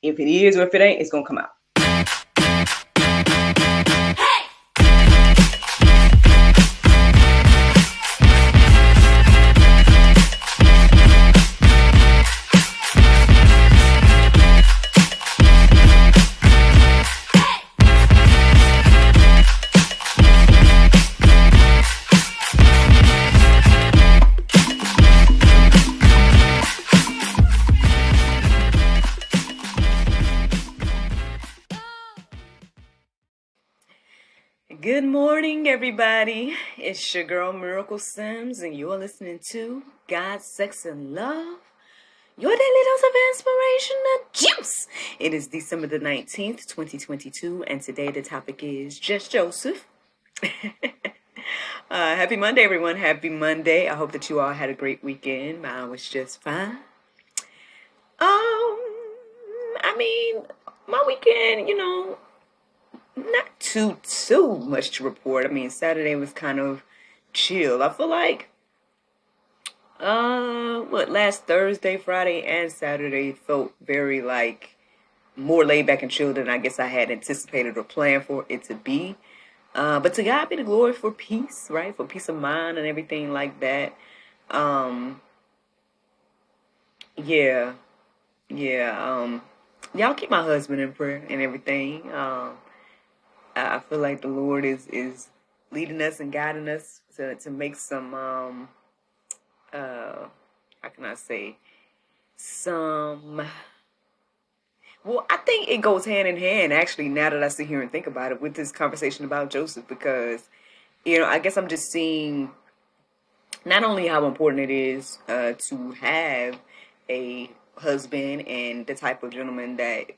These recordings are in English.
If it is or if it ain't, it's gonna come out. Good morning, everybody. It's your girl Miracle Sims, and you're listening to God, Sex, and Love, your daily dose of inspirational juice. It is December the 19th, 2022, and today the topic is Just Joseph. Happy Monday, everyone. Happy Monday. I hope that you all had a great weekend. Mine was just fine. My weekend, not too much to report. Saturday was kind of chill. I feel like last Thursday, Friday, and Saturday felt very like more laid back and chill than I guess I had anticipated or planned for it to be. But to God be the glory for peace, right? For peace of mind and everything like that. Y'all keep my husband in prayer and everything. I feel like the Lord is leading us and guiding us to make some how can I say, I think it goes hand in hand, actually, now that I sit here and think about it, with this conversation about Joseph, because, I guess I'm just seeing not only how important it is to have a husband and the type of gentleman that,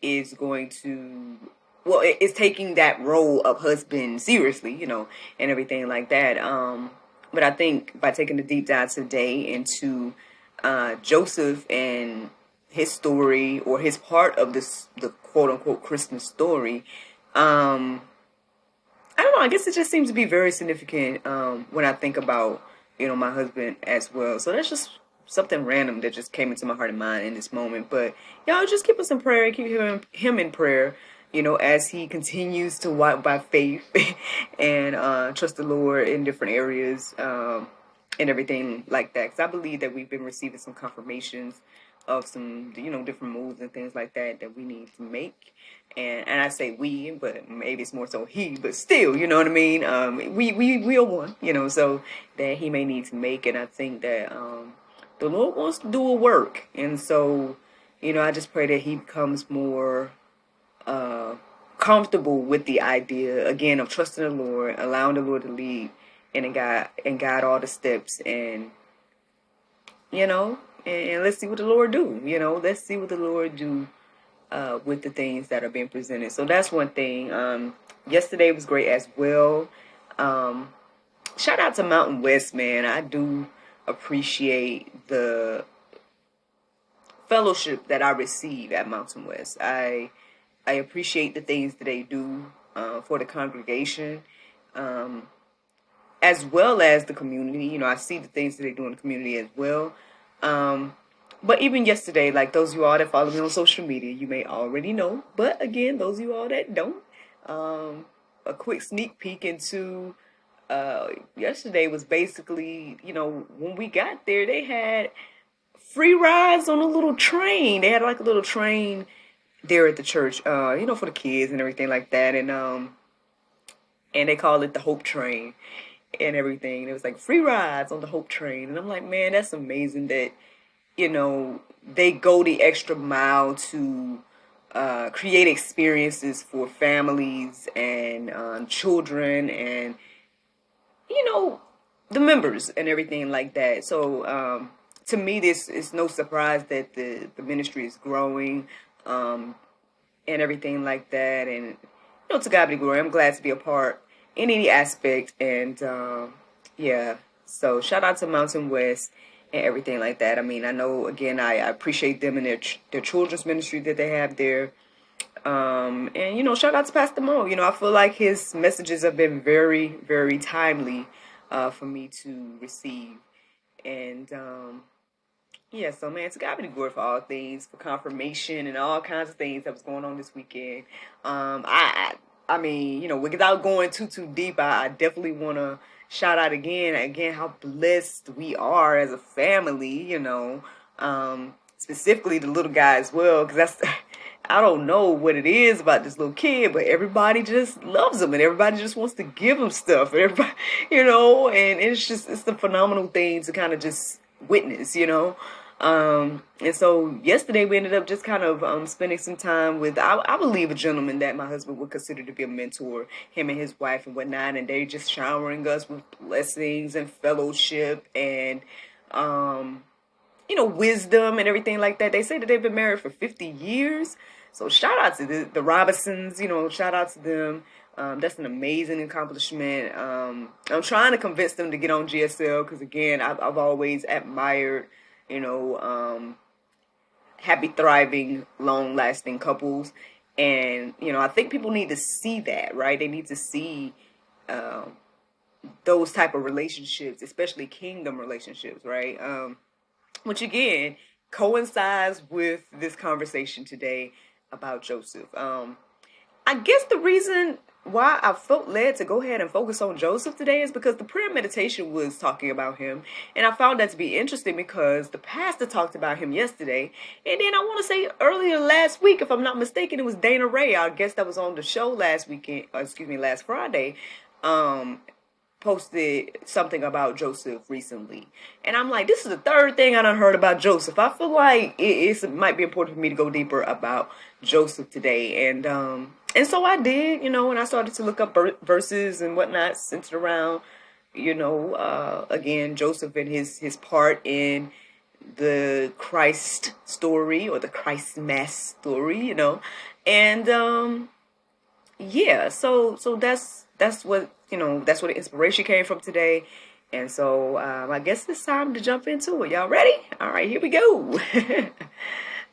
is going to, is taking that role of husband seriously, and everything like that. But I think by taking the deep dive today into Joseph and his story, or his part of the quote unquote Christmas story, I don't know, I guess it just seems to be very significant when I think about, my husband as well. So that's just something random that just came into my heart and mind in this moment. But y'all just keep us in prayer, keep him in prayer, as he continues to walk by faith and trust the Lord in different areas and everything like that. Because I believe that we've been receiving some confirmations of some, different moves and things like that we need to make. And I say we, but maybe it's more so he, but still, you know what I mean? We are one, so that he may need to make. And I think that the Lord wants to do a work. And so, I just pray that he becomes more comfortable with the idea, again, of trusting the Lord, allowing the Lord to lead and guide all the steps. And, and let's see what the Lord do. Let's see what the Lord do with the things that are being presented. So that's one thing. Yesterday was great as well. Shout out to Mountain West, man. I do appreciate the fellowship that I receive at Mountain West. I appreciate the things that they do for the congregation, as well as the community. I see the things that they do in the community as well. But even yesterday, like those of you all that follow me on social media, you may already know. But again, those of you all that don't, a quick sneak peek into yesterday was basically, when we got there, they had free rides on a little train. They had like a little train there at the church, for the kids and everything like that. And they call it the Hope Train and everything. It was like free rides on the Hope Train. And I'm like, man, that's amazing that, they go the extra mile to create experiences for families and children and, the members and everything like that. So to me, this is no surprise that the ministry is growing and everything like that. And, to God be the glory. I'm glad to be a part in any aspect. And, so shout out to Mountain West and everything like that. I know, again, I appreciate them and their children's ministry that they have there. And, shout out to Pastor Mo. I feel like his messages have been very, very timely for me to receive. And Yeah, so man, to God be the glory for all things, for confirmation and all kinds of things that was going on this weekend. I mean, without going too deep, I definitely want to shout out again how blessed we are as a family. Specifically the little guy as well, because that's I don't know what it is about this little kid, but everybody just loves him and everybody just wants to give him stuff. And everybody, and it's a phenomenal thing to kind of just witness. And so yesterday we ended up just kind of spending some time with, I believe, a gentleman that my husband would consider to be a mentor, him and his wife and whatnot, and they just showering us with blessings and fellowship and, wisdom and everything like that. They say that they've been married for 50 years. So shout out to the Robinsons, shout out to them. That's an amazing accomplishment. I'm trying to convince them to get on GSL because, again, I've always admired, you know, um, happy, thriving, long-lasting couples. And, I think people need to see that, right? They need to see um, those type of relationships, especially kingdom relationships, right? Which again coincides with this conversation today about Joseph. I guess the reason why I felt led to go ahead and focus on Joseph today is because the prayer meditation was talking about him, and I found that to be interesting because the pastor talked about him yesterday, and then I want to say earlier last week, if I'm not mistaken, it was Dana Ray, our guest that was on the show last weekend, last Friday. Um, Posted something about Joseph recently. And I'm like, this is the third thing I done heard about Joseph. I feel like it might be important for me to go deeper about Joseph today. And so I did, and I started to look up verses and whatnot centered around, again, Joseph and his part in the Christ story or the Christ mass story. And yeah, so that's where the inspiration came from today. And so I guess it's time to jump into it. Y'all ready? All right, here we go.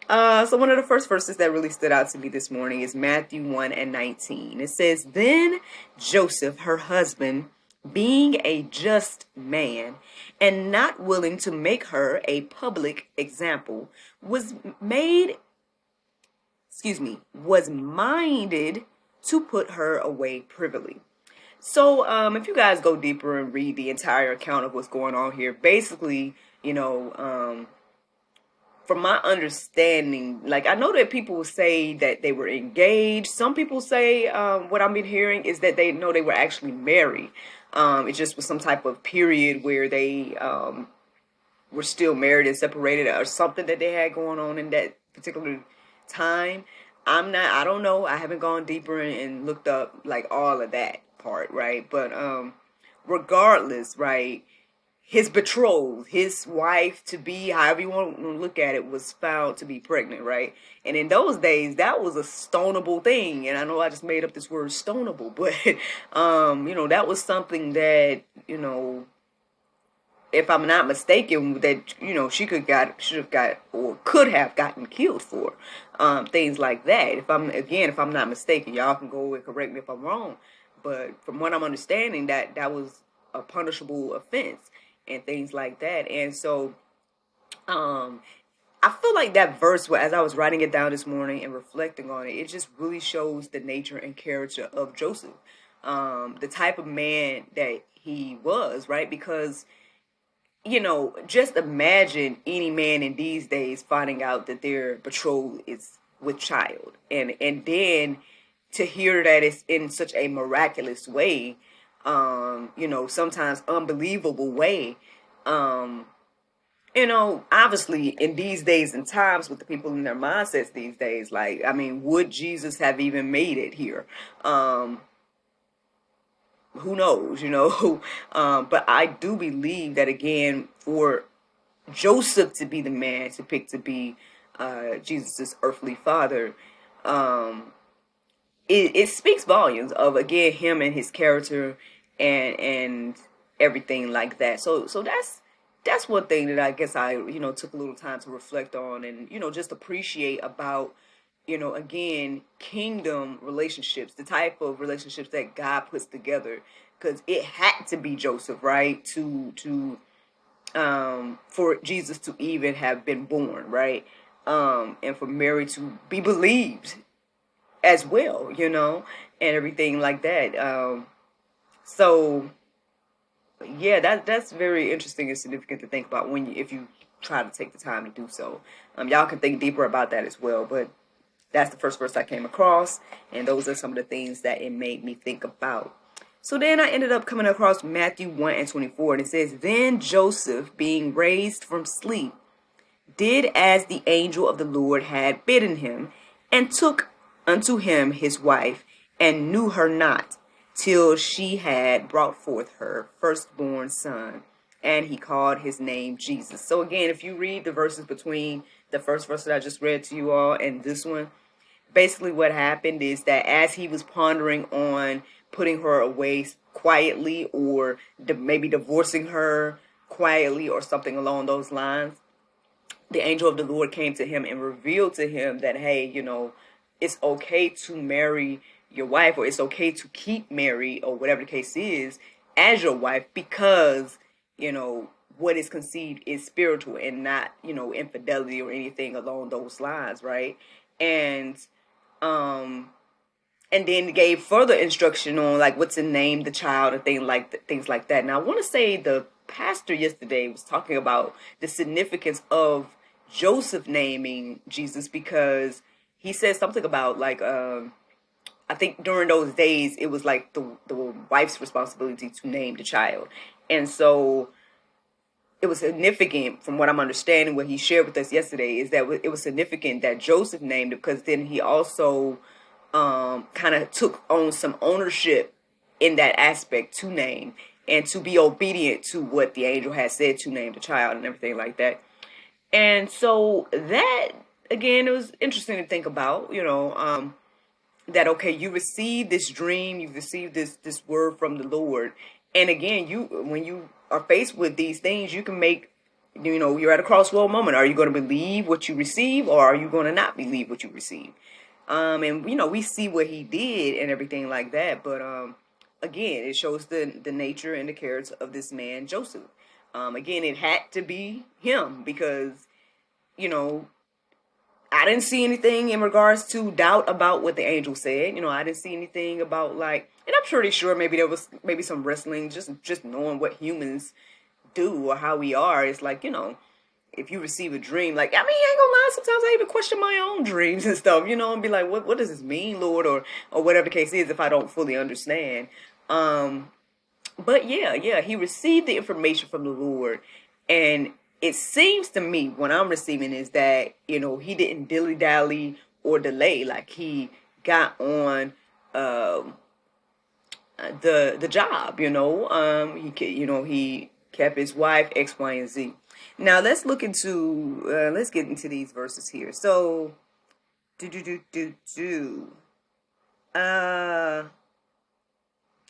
So one of the first verses that really stood out to me this morning is Matthew 1:19. It says, "Then Joseph, her husband, being a just man and not willing to make her a public example, was made was minded to put her away privily." So, if you guys go deeper and read the entire account of what's going on here, basically, from my understanding, like I know that people say that they were engaged. Some people say, what I've been hearing is that they know they were actually married. It just was some type of period where they were still married and separated or something that they had going on in that particular time. I don't know. I haven't gone deeper and looked up like all of that part, right? But regardless, right, his betrothed, his wife to be, however you want to look at it, was found to be pregnant, right? And in those days, that was a stonable thing. And I know I just made up this word stonable, but that was something that, if I'm not mistaken, that she should have got or could have gotten killed for things like that. If I'm not mistaken, y'all can go and correct me if I'm wrong. But from what I'm understanding, that was a punishable offense and things like that. And so, I feel like that verse, as I was writing it down this morning and reflecting on it, it just really shows the nature and character of Joseph, the type of man that he was, right? Because just imagine any man in these days finding out that their betrothed is with child, and then to hear that it's in such a miraculous way, sometimes unbelievable way. Um, Obviously in these days and times with the people in their mindsets these days, like, I mean, would Jesus have even made it here? Who knows? But I do believe that, again, for Joseph to be the man to pick to be Jesus's earthly father, um, it speaks volumes of, again, him and his character and everything like that. So that's one thing that I guess I took a little time to reflect on and just appreciate about again, kingdom relationships, the type of relationships that God puts together, because it had to be Joseph, right, to for Jesus to even have been born, right? And for Mary to be believed as well, and everything like that. So yeah, that's very interesting and significant to think about if you try to take the time to do so. Y'all can think deeper about that as well, but that's the first verse I came across, and those are some of the things that it made me think about. So then I ended up coming across Matthew 1 and 24, and it says, Then Joseph, being raised from sleep, did as the angel of the Lord had bidden him, and took unto him his wife, and knew her not, till she had brought forth her firstborn son, and he called his name Jesus. So again, if you read the verses between the first verse that I just read to you all and this one, basically what happened is that as he was pondering on putting her away quietly, or maybe divorcing her quietly or something along those lines, the angel of the Lord came to him and revealed to him that, hey, it's okay to marry your wife, or it's okay to keep Mary, or whatever the case is, as your wife, because, what is conceived is spiritual and not, infidelity or anything along those lines, right? And and then gave further instruction on like what to name the child and things like that. Now I want to say the pastor yesterday was talking about the significance of Joseph naming Jesus, because he said something about like I think during those days it was like the wife's responsibility to name the child, and so it was significant, from what I'm understanding, what he shared with us yesterday, is that it was significant that Joseph named it, because then he also kind of took on some ownership in that aspect to name, and to be obedient to what the angel had said to name the child and everything like that. And so that, again, it was interesting to think about, that, okay, you received this dream, you've received this word from the Lord. And again, when you are faced with these things, you can make, you're at a crossroad moment. Are you going to believe what you receive, or are you going to not believe what you receive? And we see what he did and everything like that. But again, it shows the nature and the character of this man, Joseph. Again, it had to be him, because, I didn't see anything in regards to doubt about what the angel said. I didn't see anything about like, and I'm pretty sure maybe there was maybe some wrestling, just knowing what humans do or how we are. It's like, if you receive a dream, like, I ain't gonna lie, sometimes I even question my own dreams and stuff, and be like, what does this mean, Lord, or whatever the case is, if I don't fully understand. But yeah, he received the information from the Lord, and it seems to me, what I'm receiving is that, he didn't dilly-dally or delay. Like, he got on the job, he kept his wife, X, Y, and Z. Now let's let's get into these verses here. So,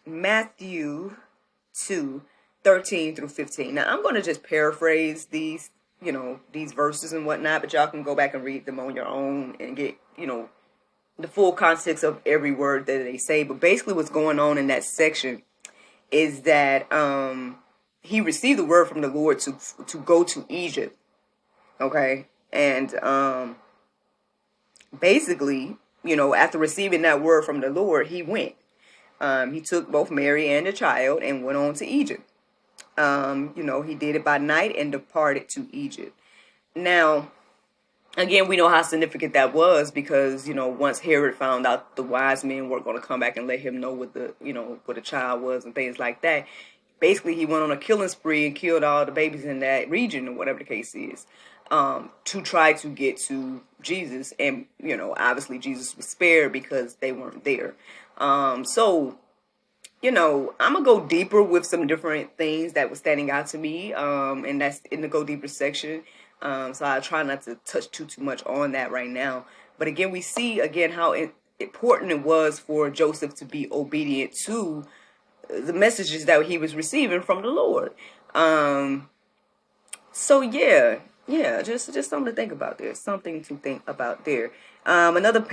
Matthew 2:13 through 15. Now I'm going to just paraphrase these, these verses and whatnot, but y'all can go back and read them on your own and get, the full context of every word that they say. But basically what's going on in that section is that he received the word from the Lord to go to Egypt. Okay. And basically, after receiving that word from the Lord, he went. He took both Mary and the child and went on to Egypt. He did it by night and departed to Egypt. Now, again, we know how significant that was, because, once Herod found out the wise men weren't going to come back and let him know what the child was and things like that, basically he went on a killing spree and killed all the babies in that region, or whatever the case is, to try to get to Jesus. And, obviously Jesus was spared because they weren't there. So, I'm going to go deeper with some different things that were standing out to me, and that's in the Go Deeper section. So I try not to touch too much on that right now. But again, we see again how important it was for Joseph to be obedient to the messages that he was receiving from the Lord. So yeah, just something to think about there. Something to think about there. Another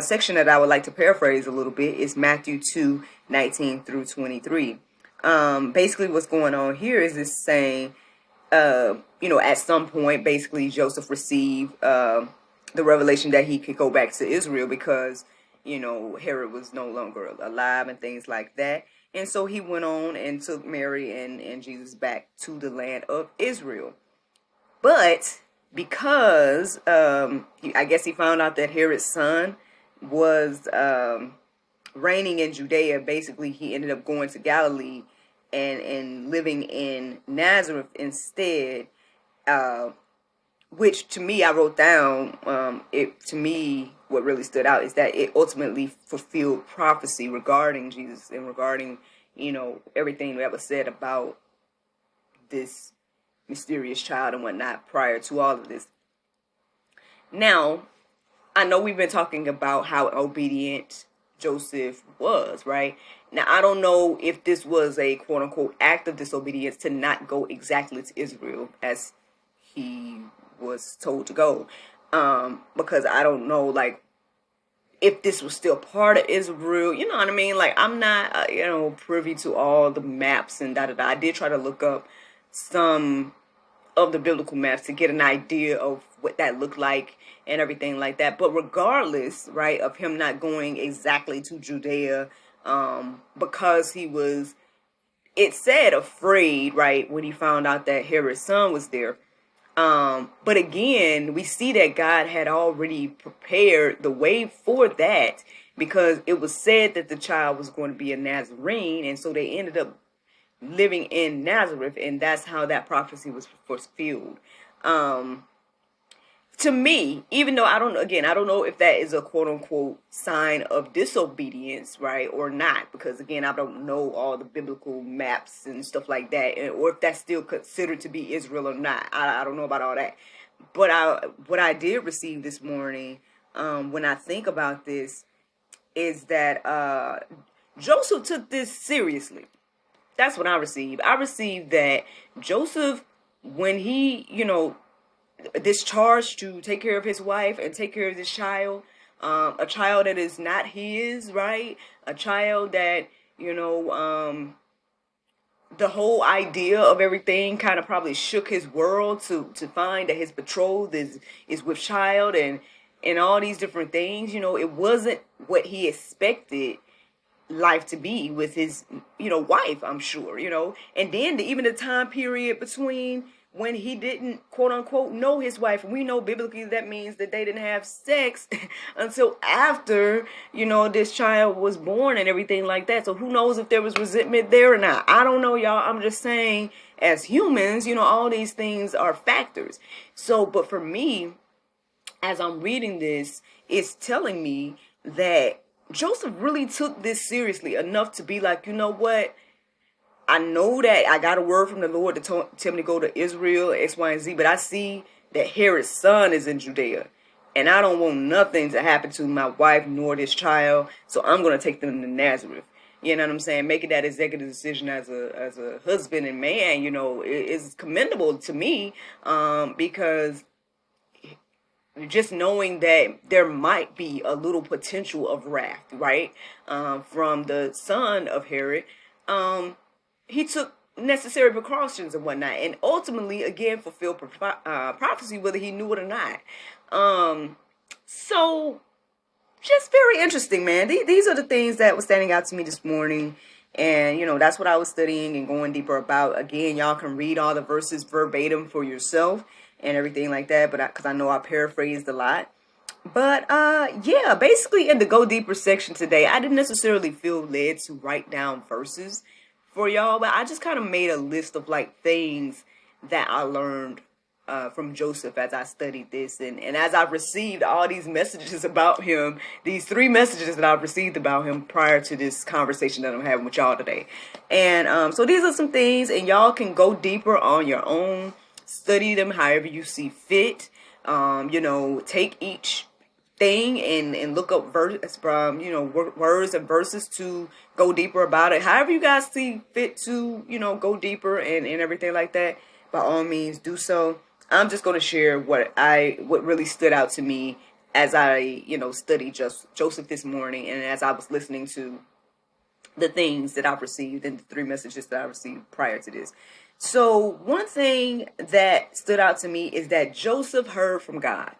section that I would like to paraphrase a little bit is Matthew 2:19 through 23. Basically what's going on here is it's saying, at some point, basically Joseph received the revelation that he could go back to Israel because, Herod was no longer alive and things like that. And so he went on and took Mary and Jesus back to the land of Israel. But because I guess he found out that Herod's son was reigning in Judea, basically he ended up going to Galilee and living in Nazareth instead. Which to me, I wrote down, what really stood out is that it ultimately fulfilled prophecy regarding Jesus and regarding, everything that was said about this mysterious child and whatnot prior to all of this. Now, I know we've been talking about how obedient Joseph was, right? Now, I don't know if this was a quote unquote act of disobedience to not go exactly to Israel as he was told to go. Because I don't know, like, if this was still part of Israel, you know what I mean? Like, I'm not, privy to all the maps and da-da-da. I did try to look up some of the biblical maps to get an idea of what that looked like and everything like that. But regardless, right, of him not going exactly to Judea, because he was, it said, afraid, right, when he found out that Herod's son was there. But again, we see that God had already prepared the way for that, because it was said that the child was going to be a Nazarene, and so they ended up living in Nazareth, and that's how that prophecy was fulfilled. To me, even though I don't know if that is a quote unquote sign of disobedience, right, or not, because again, I don't know all the biblical maps and stuff like that, or if that's still considered to be Israel or not. I don't know about all that. But what I did receive this morning, when I think about this, is that Joseph took this seriously. That's what I received. I received that Joseph, when he, discharged to take care of his wife and take care of this child, a child that is not his, right? A child that, the whole idea of everything kind of probably shook his world to find that his betrothed is with child and all these different things. It wasn't what he expected life to be with his, wife, I'm sure, and then even the time period between when he didn't quote unquote know his wife. And we know biblically that means that they didn't have sex until after, this child was born and everything like that. So who knows if there was resentment there or not? I don't know, y'all. I'm just saying, as humans, all these things are factors. So, but for me, as I'm reading this, it's telling me that Joseph really took this seriously enough to be like, you know what? I know that I got a word from the Lord to tell me to go to Israel, X, Y, and Z, but I see that Herod's son is in Judea, and I don't want nothing to happen to my wife nor this child, so I'm going to take them to Nazareth. You know what I'm saying? Making that executive decision as a husband and man, is commendable to me, because just knowing that there might be a little potential of wrath, right, from the son of Herod, he took necessary precautions and whatnot, and ultimately, again, fulfilled prophecy, whether he knew it or not. So, just very interesting, man. These are the things that were standing out to me this morning, and that's what I was studying and going deeper about. Again, y'all can read all the verses verbatim for yourself and everything like that, but because I know I paraphrased a lot. But yeah, basically in the Go Deeper section today, I didn't necessarily feel led to write down verses for y'all, but I just kind of made a list of like things that I learned from Joseph as I studied this, and as I've received all these messages about him, these 3 messages that I've received about him prior to this conversation that I'm having with y'all today. And so these are some things, and y'all can go deeper on your own, study them however you see fit. Take each thing and look up verses from, words and verses to go deeper about it. However you guys see fit to, go deeper and everything like that, by all means do so. I'm just going to share what really stood out to me as I, studied Joseph this morning, and as I was listening to the things that I've received and the 3 messages that I received prior to this. So one thing that stood out to me is that Joseph heard from God.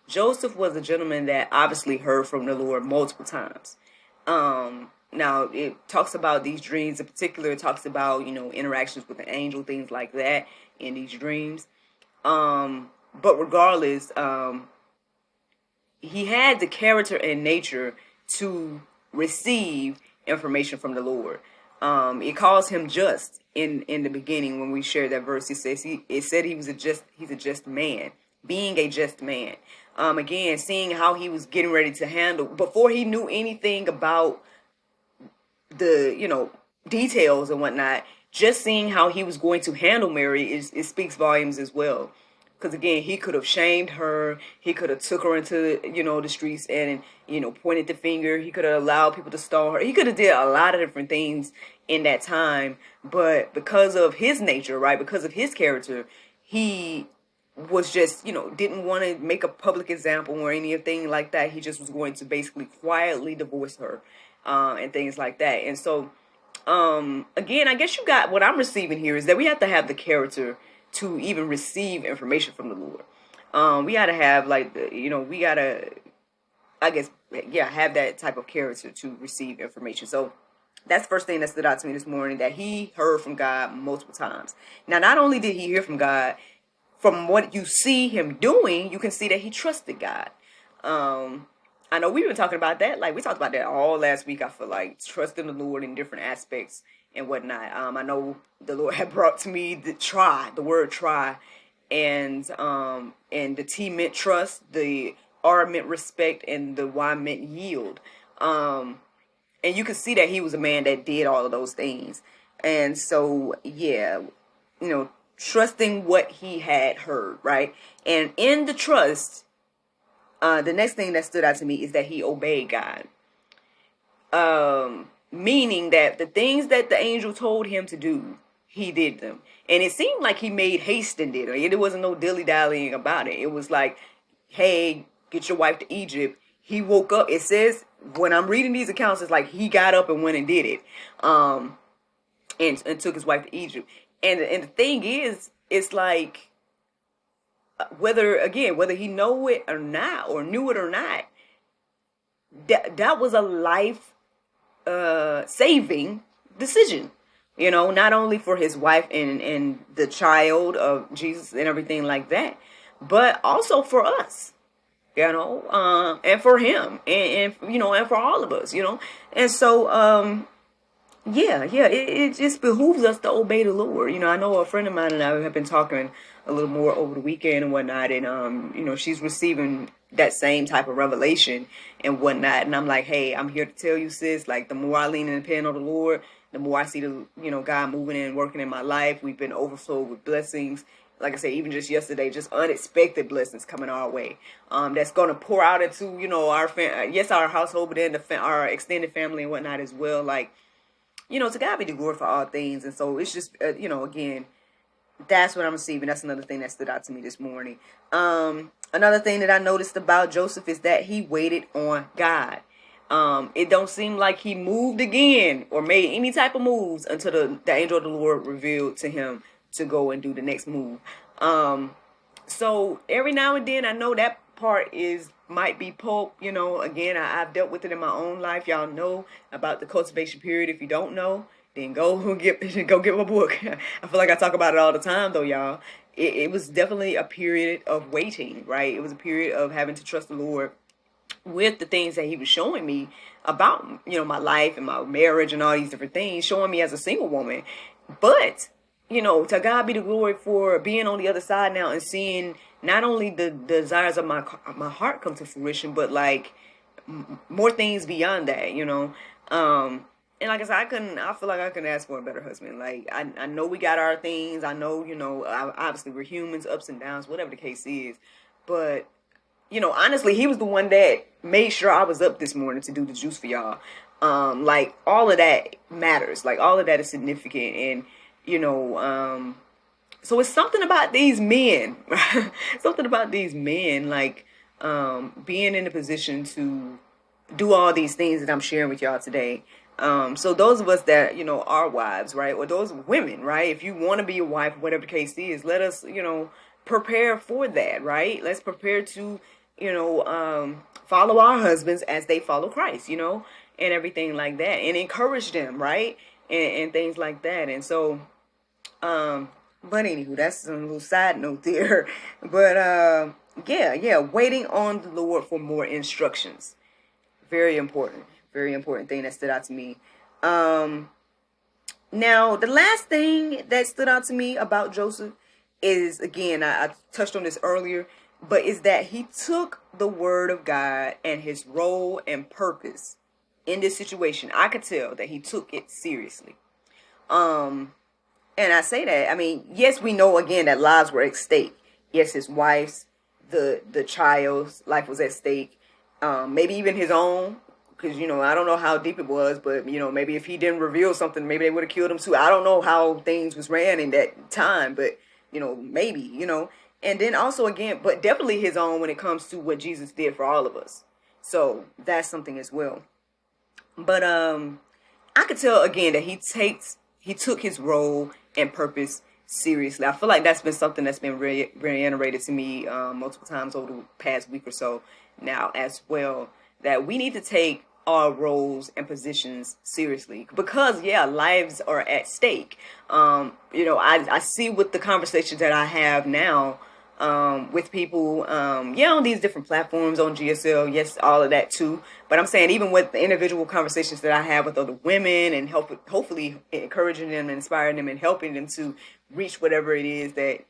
Joseph was a gentleman that obviously heard from the Lord multiple times. Now it talks about these dreams in particular. It talks about, interactions with an angel, things like that in these dreams. But regardless, he had the character and nature to receive information from the Lord. It calls him just in the beginning when we shared that verse. It said he's a just man, being a just man. Again, seeing how he was getting ready to handle before he knew anything about the details and whatnot. Just seeing how he was going to handle Mary it speaks volumes as well. Because again, he could have shamed her. He could have took her into the streets and pointed the finger. He could have allowed people to stone her. He could have did a lot of different things in that time. But because of his nature, right? Because of his character, he was just didn't want to make a public example or anything like that. He just was going to basically quietly divorce her, and things like that. And so, again, I guess you got what I'm receiving here is that we have to have the character to even receive information from the Lord. We gotta have we gotta, I guess, have that type of character to receive information. So that's the first thing that stood out to me this morning, that he heard from God multiple times. Now, not only did he hear from God, from what you see him doing, you can see that he trusted God. I know we've been talking about that. Like, we talked about that all last week. I feel like trusting the Lord in different aspects and whatnot. I know the Lord had brought to me the word try, and the T meant trust, the R meant respect, and the Y meant yield. And you can see that he was a man that did all of those things. And so, yeah, trusting what he had heard, right? And in the trust, the next thing that stood out to me is that he obeyed God. Meaning that the things that the angel told him to do, he did them. And it seemed like he made haste and did it. There wasn't no dilly-dallying about it. It was like, hey, get your wife to Egypt. He woke up. It says, when I'm reading these accounts, it's like he got up and went and did it. And took his wife to Egypt. And the thing is, it's like, whether he knew it or not, that was a life saving decision, not only for his wife and the child of Jesus and everything like that, but also for us, and for him and for all of us, and so it just behooves us to obey the Lord. I know a friend of mine and I have been talking a little more over the weekend and whatnot, and she's receiving that same type of revelation and whatnot. And I'm like, hey, I'm here to tell you, sis, like, the more I lean and depend on the Lord, the more I see the God moving and working in my life. We've been overflowed with blessings. Like I said, even just yesterday, just unexpected blessings coming our way. That's going to pour out into our household, but then our extended family and whatnot as well. Like, to God be the glory for all things. And so it's just, again, that's what I'm receiving. That's another thing that stood out to me this morning. Another thing that I noticed about Joseph is that he waited on God. It don't seem like he moved again or made any type of moves until the angel of the Lord revealed to him to go and do the next move. So every now and then, I know that part might be pulp. Again, I've dealt with it in my own life. Y'all know about the cultivation period. If you don't know, then go get my book. I feel like I talk about it all the time, though, y'all. It was definitely a period of waiting, right? It was a period of having to trust the Lord with the things that he was showing me about, my life and my marriage and all these different things, showing me as a single woman. But, to God be the glory for being on the other side now and seeing not only the desires of my heart come to fruition, but like more things beyond that, and like I said, I feel like I couldn't ask for a better husband. Like, I know we got our things. I know, obviously we're humans, ups and downs, whatever the case is. But, honestly, he was the one that made sure I was up this morning to do the juice for y'all. Like, all of that matters. Like, all of that is significant. And, so it's something about these men, something about these men, like, being in a position to do all these things that I'm sharing with y'all today. So those of us that, are wives, right? Or those women, right? If you want to be a wife, whatever the case is, let us, prepare for that, right? Let's prepare to, follow our husbands as they follow Christ, and everything like that, and encourage them, right? And things like that. And so, but anywho, that's a little side note there. But yeah, waiting on the Lord for more instructions. Very important. Very important thing that stood out to me. Now, the last thing that stood out to me about Joseph is, again, I touched on this earlier, but is that he took the word of God and his role and purpose in this situation. I could tell that he took it seriously. And I say that, I mean, yes, we know again that lives were at stake. Yes, his wife's, the child's life was at stake. Maybe even his own, because, I don't know how deep it was, but, maybe if he didn't reveal something, maybe they would have killed him too. I don't know how things was ran in that time, but, maybe, and then also again, but definitely his own when it comes to what Jesus did for all of us. So that's something as well. But, I could tell again that he took his role and purpose seriously. I feel like that's been something that's been reiterated to me multiple times over the past week or so now as well, that we need to take our roles and positions seriously because lives are at stake. I see with the conversations that I have now with people, on these different platforms on GSL, yes, all of that too. But I'm saying even with the individual conversations that I have with other women and hopefully encouraging them, inspiring them, and helping them to reach whatever it is that,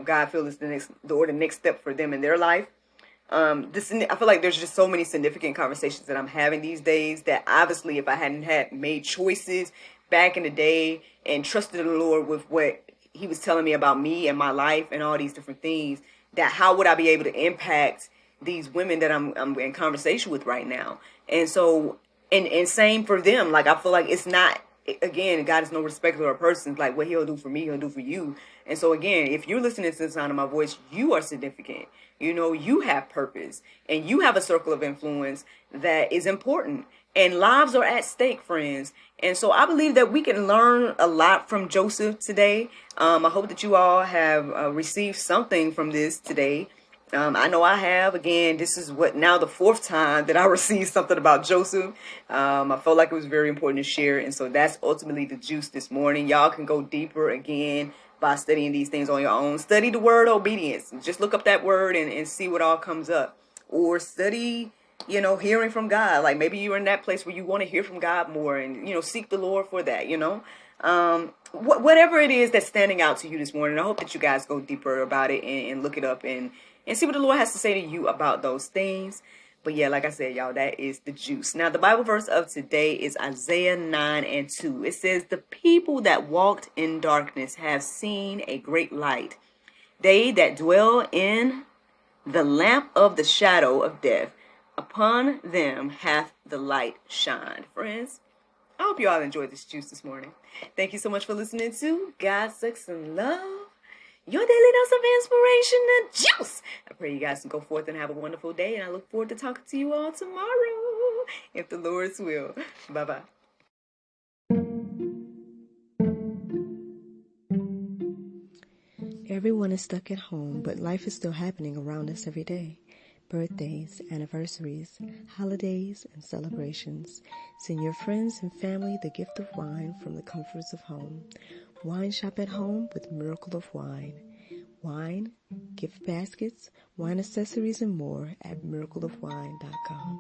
God feels is the next step for them in their life. I feel like there's just so many significant conversations that I'm having these days that obviously if I hadn't had made choices back in the day and trusted the Lord with what he was telling me about me and my life and all these different things, that how would I be able to impact these women that I'm in conversation with right now? And so, and same for them. Like, I feel like it's not, again, God is no respecter of persons. Like, what he'll do for me, he'll do for you. And so again, if you're listening to the sound of my voice, you are significant. You have purpose and you have a circle of influence that is important, and lives are at stake, friends. And so I believe that we can learn a lot from Joseph today. I hope that you all have received something from this today. I know I have. Again, this is now the fourth time that I received something about Joseph. I felt like it was very important to share. And so that's ultimately the juice this morning. Y'all can go deeper again by studying these things on your own. Study the word obedience. Just look up that word and see what all comes up. Or study, hearing from God. Like maybe you're in that place where you want to hear from God more and, seek the Lord for that, whatever it is that's standing out to you this morning. I hope that you guys go deeper about it and look it up and see what the Lord has to say to you about those things. But yeah, like I said, y'all, that is the juice. Now, the Bible verse of today is Isaiah 9:2. It says, "The people that walked in darkness have seen a great light. They that dwell in the lamp of the shadow of death, upon them hath the light shined." Friends, I hope you all enjoyed this juice this morning. Thank you so much for listening to God, Sex, and Love, your daily dose of inspiration and juice. I pray you guys can go forth and have a wonderful day, and I look forward to talking to you all tomorrow, if the Lord's will. Bye-bye. Everyone is stuck at home, but life is still happening around us every day. Birthdays, anniversaries, holidays, and celebrations. Send your friends and family the gift of wine from the comforts of home. Wine shop at home with Miracle of Wine. Wine, gift baskets, wine accessories, and more at miracleofwine.com.